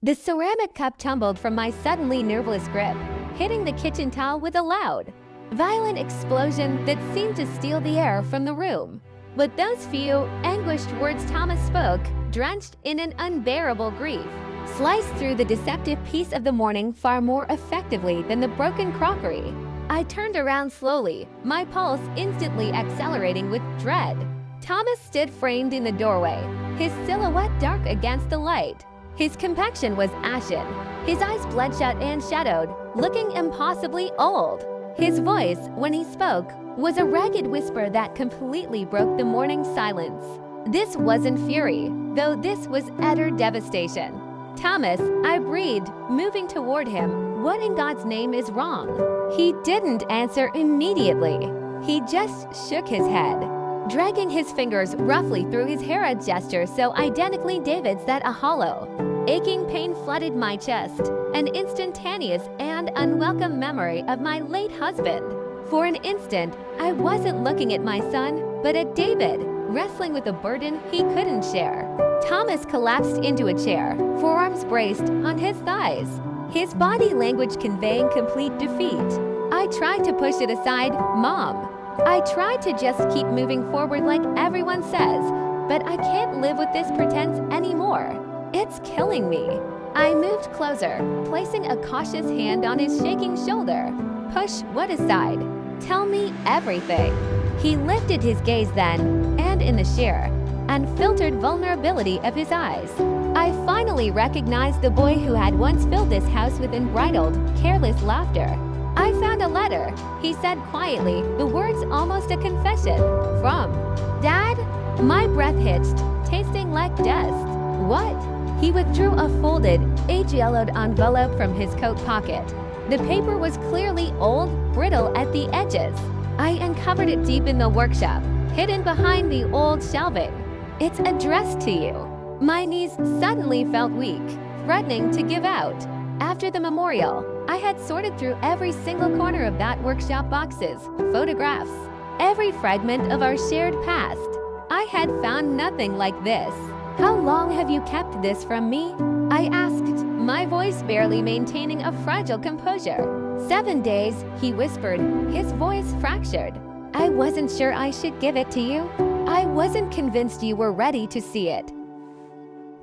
The ceramic cup tumbled from my suddenly nerveless grip, hitting the kitchen towel with a loud, violent explosion that seemed to steal the air from the room. But those few, anguished words Thomas spoke, drenched in an unbearable grief, sliced through the deceptive peace of the morning far more effectively than the broken crockery. I turned around slowly, my pulse instantly accelerating with dread. Thomas stood framed in the doorway, his silhouette dark against the light. His complexion was ashen, his eyes bloodshot and shadowed, looking impossibly old. His voice, when he spoke, was a ragged whisper that completely broke the morning silence. This wasn't fury, though this was utter devastation. "Thomas," I breathed, moving toward him. "What in God's name is wrong?" He didn't answer immediately. He just shook his head, dragging his fingers roughly through his hair, a gesture so identically David's that a hollow, aching pain flooded my chest, an instantaneous and unwelcome memory of my late husband. For an instant, I wasn't looking at my son, but at David, wrestling with a burden he couldn't share. Thomas collapsed into a chair, forearms braced on his thighs, his body language conveying complete defeat. I tried to push it aside, "Mom." I tried to just keep moving forward like everyone says, but I can't live with this pretense anymore. It's killing me. I moved closer, placing a cautious hand on his shaking shoulder. "Push what aside? Tell me everything." He lifted his gaze then, and in the sheer, unfiltered vulnerability of his eyes, I finally recognized the boy who had once filled this house with unbridled, careless laughter. "I found a letter," he said quietly, the words almost a confession. "From Dad?" My breath hitched, tasting like dust. "What?" He withdrew a folded, age-yellowed envelope from his coat pocket. The paper was clearly old, brittle at the edges. I uncovered it deep in the workshop, hidden behind the old shelving. "It's addressed to you." My knees suddenly felt weak, threatening to give out. After the memorial, I had sorted through every single corner of that workshop, boxes, photographs, every fragment of our shared past. I had found nothing like this. "How long have you kept this from me?" I asked, my voice barely maintaining a fragile composure. "7 days," he whispered, his voice fractured. "I wasn't sure I should give it to you. I wasn't convinced you were ready to see it."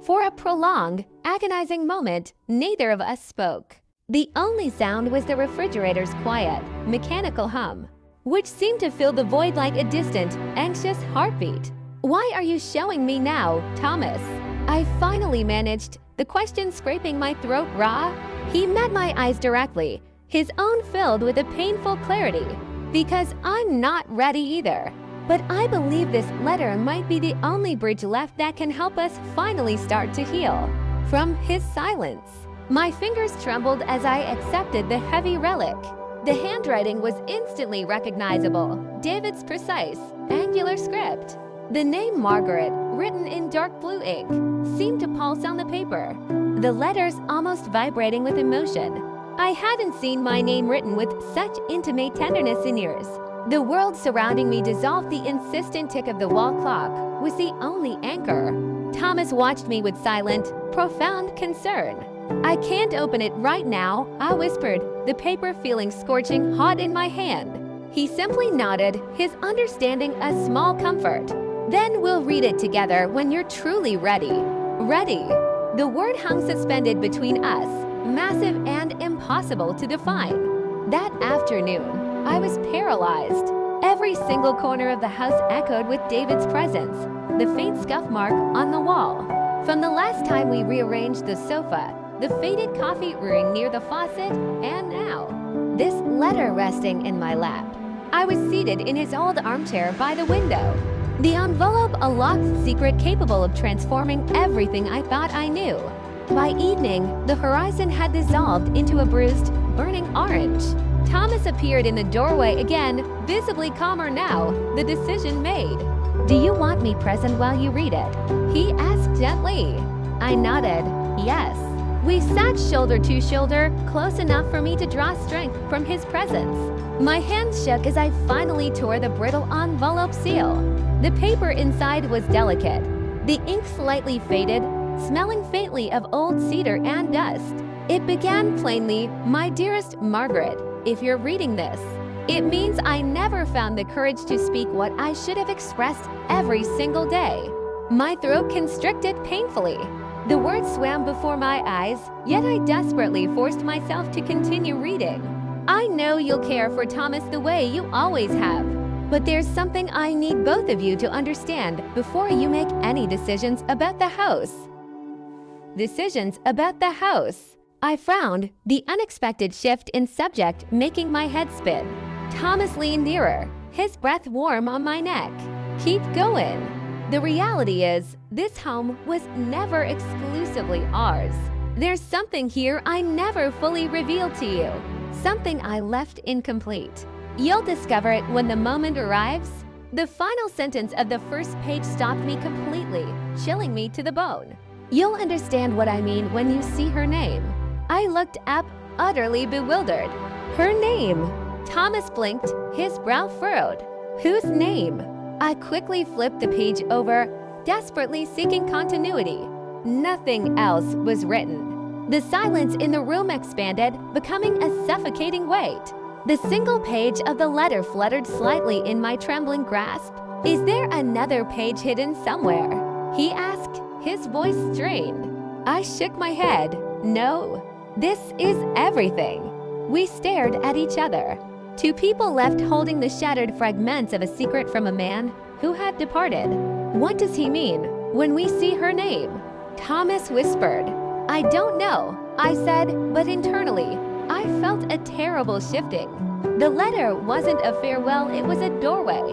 For a prolonged, agonizing moment, neither of us spoke. The only sound was the refrigerator's quiet, mechanical hum, which seemed to fill the void like a distant, anxious heartbeat. "Why are you showing me now, Thomas?" I finally managed, the question scraping my throat raw. He met my eyes directly, his own filled with a painful clarity. "Because I'm not ready either. But I believe this letter might be the only bridge left that can help us finally start to heal." From his silence, my fingers trembled as I accepted the heavy relic. The handwriting was instantly recognizable, David's precise, angular script. The name Margaret, written in dark blue ink, seemed to pulse on the paper, the letters almost vibrating with emotion. I hadn't seen my name written with such intimate tenderness in years. The world surrounding me dissolved. The insistent tick of the wall clock was the only anchor. Thomas watched me with silent, profound concern. "I can't open it right now," I whispered, the paper feeling scorching hot in my hand. He simply nodded, his understanding a small comfort. "Then we'll read it together when you're truly ready." Ready. The word hung suspended between us, massive and impossible to define. That afternoon, I was paralyzed. Every single corner of the house echoed with David's presence, the faint scuff mark on the wall. From the last time we rearranged the sofa, the faded coffee ring near the faucet, and now, this letter resting in my lap. I was seated in his old armchair by the window, the envelope a locked secret capable of transforming everything I thought I knew. By evening, the horizon had dissolved into a bruised, burning orange. Thomas appeared in the doorway again, visibly calmer now, the decision made. "Do you want me present while you read it?" he asked gently. I nodded, yes. We sat shoulder to shoulder, close enough for me to draw strength from his presence. My hands shook as I finally tore the brittle envelope seal. The paper inside was delicate, the ink slightly faded, smelling faintly of old cedar and dust. It began plainly, "My dearest Margaret, if you're reading this, it means I never found the courage to speak what I should have expressed every single day." My throat constricted painfully. The words swam before my eyes, yet I desperately forced myself to continue reading. "I know you'll care for Thomas the way you always have, but there's something I need both of you to understand before you make any decisions about the house." Decisions about the house. I frowned, the unexpected shift in subject making my head spin. Thomas leaned nearer, his breath warm on my neck. "Keep going. The reality is, this home was never exclusively ours. There's something here I never fully revealed to you, something I left incomplete. You'll discover it when the moment arrives." The final sentence of the first page stopped me completely, chilling me to the bone. "You'll understand what I mean when you see her name." I looked up, utterly bewildered. Her name. Thomas blinked, his brow furrowed. Whose name? I quickly flipped the page over, desperately seeking continuity. Nothing else was written. The silence in the room expanded, becoming a suffocating weight. The single page of the letter fluttered slightly in my trembling grasp. "Is there another page hidden somewhere?" he asked, his voice strained. I shook my head. "No, this is everything." We stared at each other. Two people left holding the shattered fragments of a secret from a man who had departed. "What does he mean when we see her name?" Thomas whispered. "I don't know," I said, but internally, I felt a terrible shifting. The letter wasn't a farewell, it was a doorway.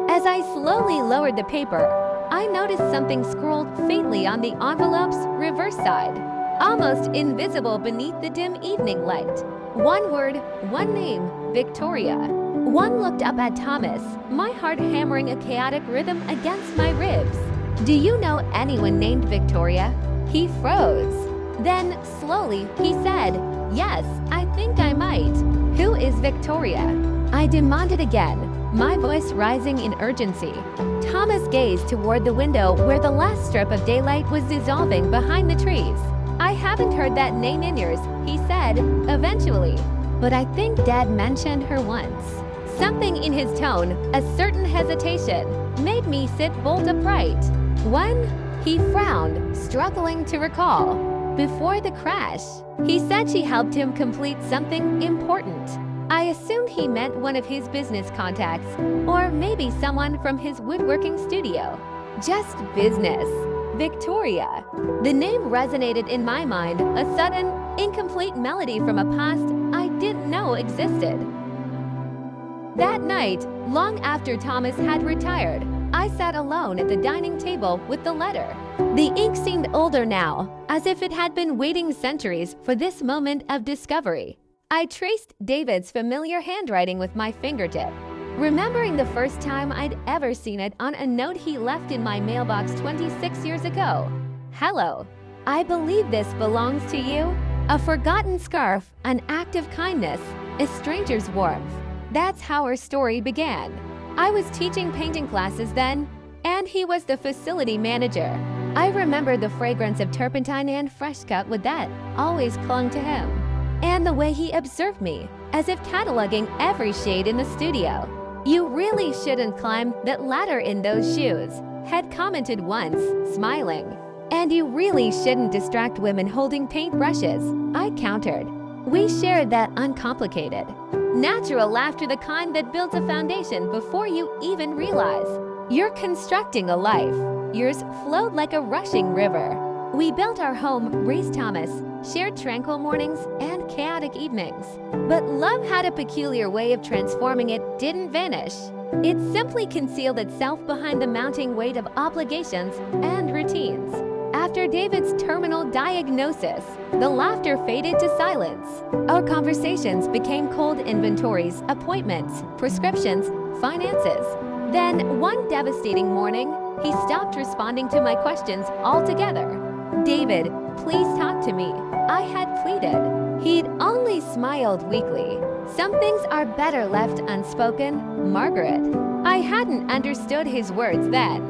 As I slowly lowered the paper, I noticed something scrawled faintly on the envelope's reverse side, almost invisible beneath the dim evening light. One word, one name, Victoria. One looked up at Thomas, my heart hammering a chaotic rhythm against my ribs. "Do you know anyone named Victoria?" He froze. Then, slowly, he said, "Yes, I think I might." "Who is Victoria?" I demanded again, my voice rising in urgency. Thomas gazed toward the window where the last strip of daylight was dissolving behind the trees. "I haven't heard that name in years," he said, eventually. "But I think Dad mentioned her once." Something in his tone, a certain hesitation, made me sit bolt upright. "When?" He frowned, struggling to recall. "Before the crash." He said she helped him complete something important. I assumed he meant one of his business contacts, or maybe someone from his woodworking studio. Just business. Victoria. The name resonated in my mind, a sudden, incomplete melody from a past I didn't know existed. That night, long after Thomas had retired, I sat alone at the dining table with the letter. The ink seemed older now, as if it had been waiting centuries for this moment of discovery. I traced David's familiar handwriting with my fingertip, remembering the first time I'd ever seen it on a note he left in my mailbox 26 years ago. "Hello. I believe this belongs to you." A forgotten scarf, an act of kindness, a stranger's warmth. That's how our story began. I was teaching painting classes then, and he was the facility manager. I remember the fragrance of turpentine and fresh cut wood that always clung to him, and the way he observed me, as if cataloging every shade in the studio. "You really shouldn't climb that ladder in those shoes," had commented once, smiling. "And you really shouldn't distract women holding paintbrushes," I countered. We shared that uncomplicated, natural laughter, the kind that builds a foundation before you even realize you're constructing a life. Yours flowed like a rushing river. We built our home, raised Thomas, shared tranquil mornings and chaotic evenings. But love had a peculiar way of transforming it, didn't vanish. It simply concealed itself behind the mounting weight of obligations and routines. After David's terminal diagnosis, the laughter faded to silence. Our conversations became cold inventories, appointments, prescriptions, finances. Then, one devastating morning, he stopped responding to my questions altogether. "David, please talk to me," I had pleaded. He'd only smiled weakly. "Some things are better left unspoken, Margaret." I hadn't understood his words then.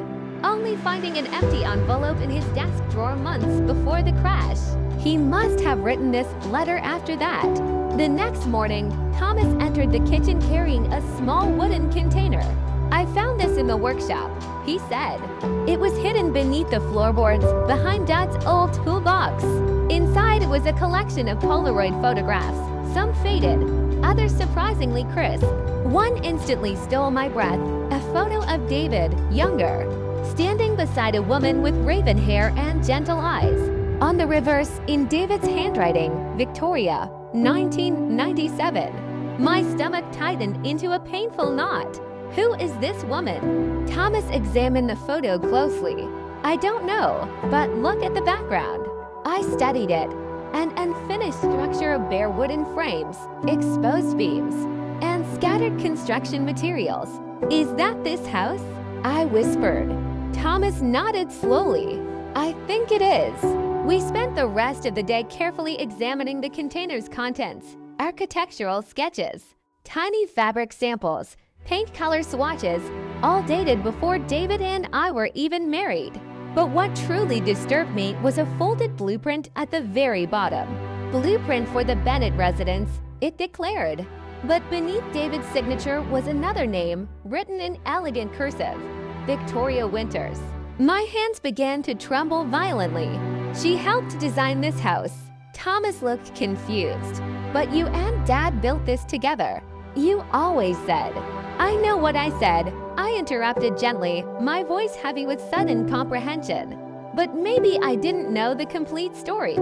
only finding an empty envelope in his desk drawer months before the crash. He must have written this letter after that. The next morning, Thomas entered the kitchen carrying a small wooden container. "I found this in the workshop," he said. It was hidden beneath the floorboards behind Dad's old toolbox. Inside was a collection of Polaroid photographs, some faded, others surprisingly crisp. One instantly stole my breath, a photo of David, younger, standing beside a woman with raven hair and gentle eyes. On the reverse, in David's handwriting, Victoria, 1997. My stomach tightened into a painful knot. Who is this woman? Thomas examined the photo closely. "I don't know, but look at the background." I studied it. An unfinished structure of bare wooden frames, exposed beams, and scattered construction materials. "Is that this house?" I whispered. Thomas nodded slowly. "I think it is." We spent the rest of the day carefully examining the container's contents: architectural sketches, tiny fabric samples, paint color swatches, all dated before David and I were even married. But what truly disturbed me was a folded blueprint at the very bottom. "Blueprint for the Bennett residence," it declared. But beneath David's signature was another name, written in elegant cursive: Victoria Winters. My hands began to tremble violently. "She helped design this house." Thomas looked confused. "But you and Dad built this together. You always said." "I know what I said," I interrupted gently, my voice heavy with sudden comprehension. "But maybe I didn't know the complete story."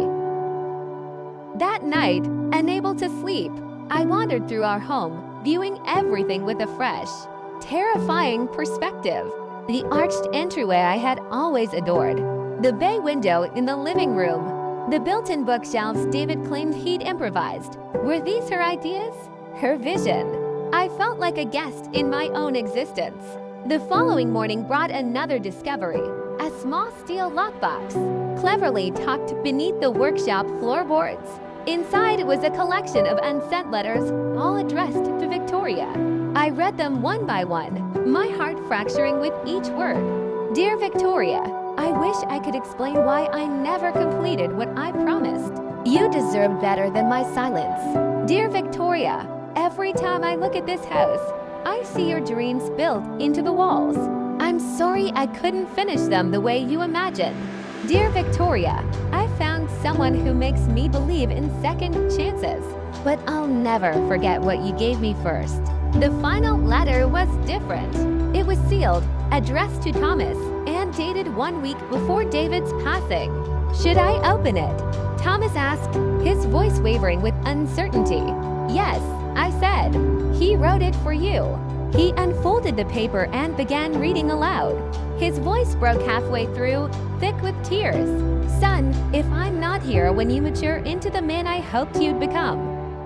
That night, unable to sleep, I wandered through our home, viewing everything with a fresh, terrifying perspective. The arched entryway I had always adored, the bay window in the living room, the built-in bookshelves David claimed he'd improvised. Were these her ideas? Her vision? I felt like a guest in my own existence. The following morning brought another discovery: a small steel lockbox, cleverly tucked beneath the workshop floorboards. Inside was a collection of unsent letters, all addressed to Victoria. I read them one by one, my heart fracturing with each word. "Dear Victoria, I wish I could explain why I never completed what I promised. You deserved better than my silence. Dear Victoria, every time I look at this house, I see your dreams built into the walls. I'm sorry I couldn't finish them the way you imagined. Dear Victoria, I found someone who makes me believe in second chances, but I'll never forget what you gave me first." The final letter was different. It was sealed, addressed to Thomas, and dated 1 week before David's passing. "Should I open it?" Thomas asked, his voice wavering with uncertainty. "Yes," I said. "He wrote it for you." He unfolded the paper and began reading aloud. His voice broke halfway through, thick with tears. "Son, if I'm not here when you mature into the man I hoped you'd become,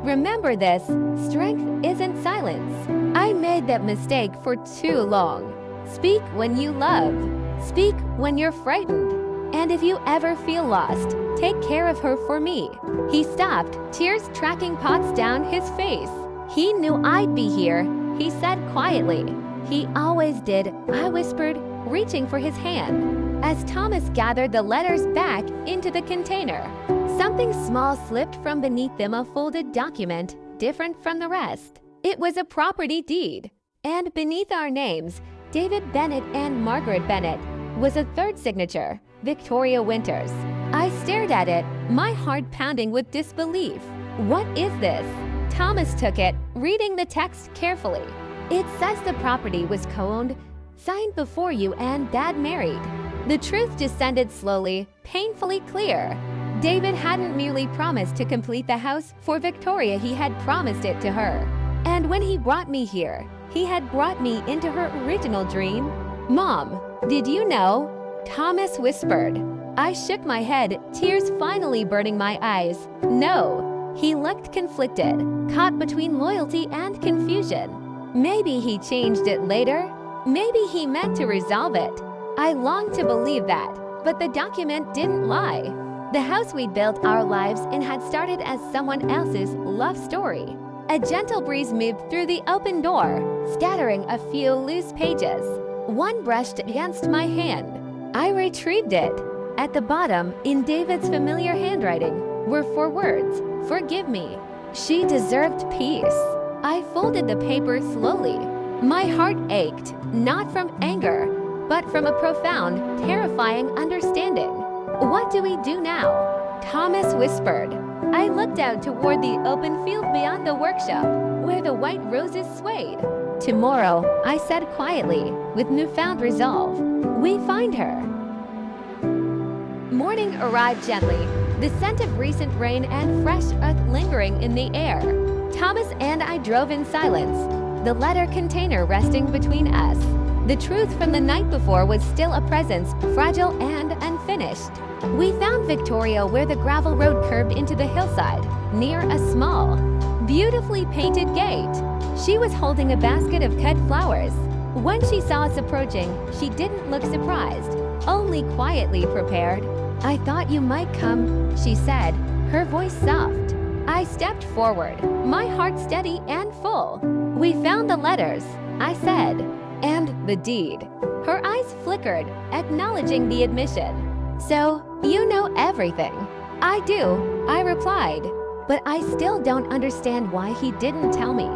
remember this: strength isn't silence. I made that mistake for too long. Speak when you love. Speak when you're frightened. And if you ever feel lost, take care of her for me." He stopped, tears tracking pots down his face. "He knew I'd be here," he said quietly. "He always did," I whispered, reaching for his hand. As Thomas gathered the letters back into the container, something small slipped from beneath them, a folded document, different from the rest. It was a property deed. And beneath our names, David Bennett and Margaret Bennett, was a third signature, Victoria Winters. I stared at it, my heart pounding with disbelief. "What is this?" Thomas took it, reading the text carefully. "It says the property was co-owned, signed before you and Dad married." The truth descended slowly, painfully clear. David hadn't merely promised to complete the house for Victoria, he had promised it to her. And when he brought me here, he had brought me into her original dream. "Mom, did you know?" Thomas whispered. I shook my head, tears finally burning my eyes. "No." He looked conflicted, caught between loyalty and confusion. Maybe he changed it later. Maybe he meant to resolve it. I longed to believe that, but the document didn't lie. The house we'd built our lives in had started as someone else's love story. A gentle breeze moved through the open door, scattering a few loose pages. One brushed against my hand. I retrieved it. At the bottom, in David's familiar handwriting, were 4 words: "Forgive me." She deserved peace. I folded the paper slowly. My heart ached, not from anger, but from a profound, terrifying understanding. "What do we do now?" Thomas whispered. I looked out toward the open field beyond the workshop, where the white roses swayed. "Tomorrow," I said quietly, with newfound resolve, "we find her." Morning arrived gently, the scent of recent rain and fresh earth lingering in the air. Thomas and I drove in silence, the letter container resting between us. The truth from the night before was still a presence, fragile and unfinished. We found Victoria where the gravel road curved into the hillside, near a small, beautifully painted gate. She was holding a basket of cut flowers. When she saw us approaching, she didn't look surprised, only quietly prepared. "I thought you might come," she said, her voice soft. I stepped forward, my heart steady and full. "We found the letters," I said, "and the deed." Her eyes flickered, acknowledging the admission. "So, you know everything." "I do," I replied, "but I still don't understand why he didn't tell me."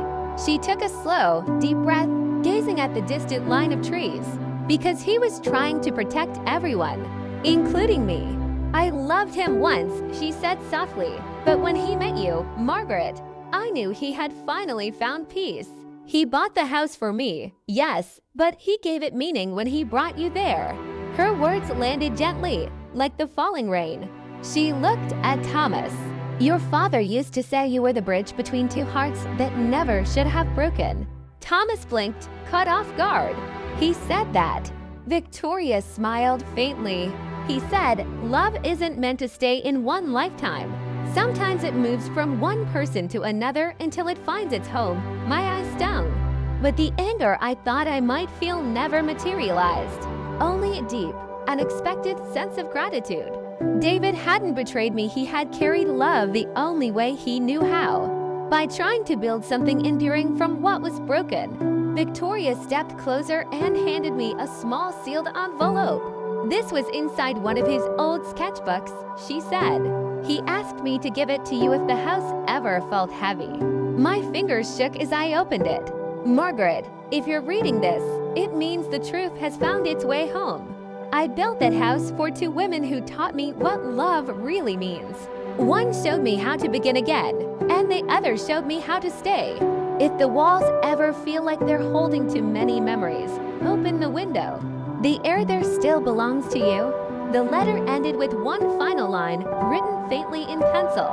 She took a slow, deep breath, gazing at the distant line of trees. "Because he was trying to protect everyone, including me." "I loved him once," she said softly, "but when he met you, Margaret, I knew he had finally found peace. He bought the house for me, yes, but he gave it meaning when he brought you there." Her words landed gently, like the falling rain. She looked at Thomas. "Your father used to say you were the bridge between 2 hearts that never should have broken." Thomas blinked, caught off guard. "He said that." Victoria smiled faintly. "He said, love isn't meant to stay in one lifetime. Sometimes it moves from one person to another until it finds its home." My eyes stung. But the anger I thought I might feel never materialized. Only a deep, unexpected sense of gratitude. David hadn't betrayed me. He had carried love the only way he knew how, by trying to build something enduring from what was broken. Victoria stepped closer and handed me a small sealed envelope. "This was inside one of his old sketchbooks," she said. "He asked me to give it to you if the house ever felt heavy." My fingers shook as I opened it. "Margaret, if you're reading this, it means the truth has found its way home. I built that house for 2 women who taught me what love really means. One showed me how to begin again, and the other showed me how to stay. If the walls ever feel like they're holding too many memories, open the window. The air there still belongs to you." The letter ended with one final line, written faintly in pencil.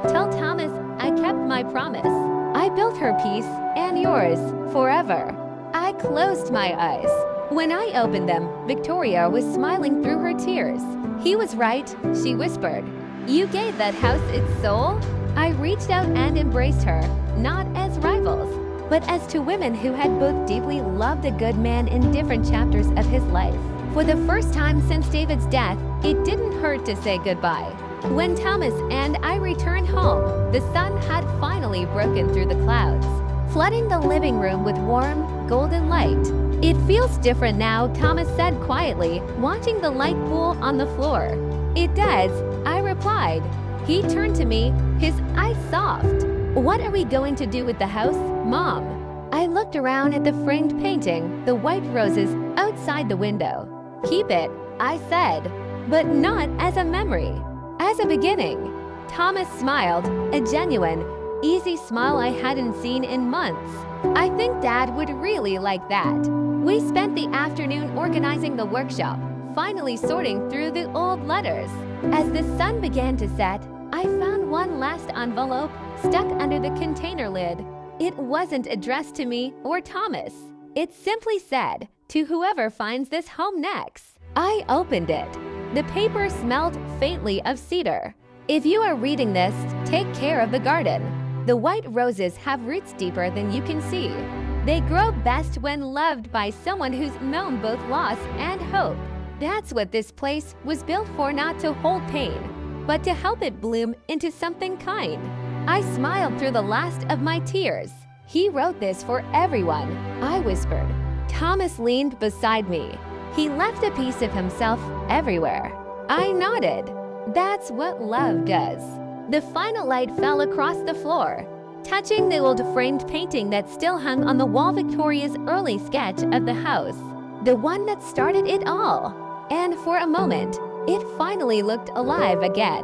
"Tell Thomas I kept my promise. I built her peace and yours forever." I closed my eyes. When I opened them, Victoria was smiling through her tears. "He was right," she whispered. "You gave that house its soul." I reached out and embraced her, not as rivals, but as 2 women who had both deeply loved a good man in different chapters of his life. For the first time since David's death, it didn't hurt to say goodbye. When Thomas and I returned home, the sun had finally broken through the clouds, flooding the living room with warm, golden light. "It feels different now," Thomas said quietly, watching the light pool on the floor. "It does," I replied. He turned to me, his eyes soft. "What are we going to do with the house, Mom?" I looked around at the framed painting, the white roses outside the window. "Keep it," I said, "but not as a memory, as a beginning." Thomas smiled, a genuine, easy smile I hadn't seen in months. "I think Dad would really like that." We spent the afternoon organizing the workshop, finally sorting through the old letters. As the sun began to set, I found one last envelope stuck under the container lid. It wasn't addressed to me or Thomas. It simply said, "To whoever finds this home next." I opened it. The paper smelled faintly of cedar. "If you are reading this, take care of the garden. The white roses have roots deeper than you can see. They grow best when loved by someone who's known both loss and hope. That's what this place was built for, not to hold pain, but to help it bloom into something kind." I smiled through the last of my tears. "He wrote this for everyone," I whispered. Thomas leaned beside me. He left a piece of himself everywhere. I nodded. That's what love does. The final light fell across the floor, touching the old framed painting that still hung on the wall, Victoria's early sketch of the house, the one that started it all. And for a moment, it finally looked alive again.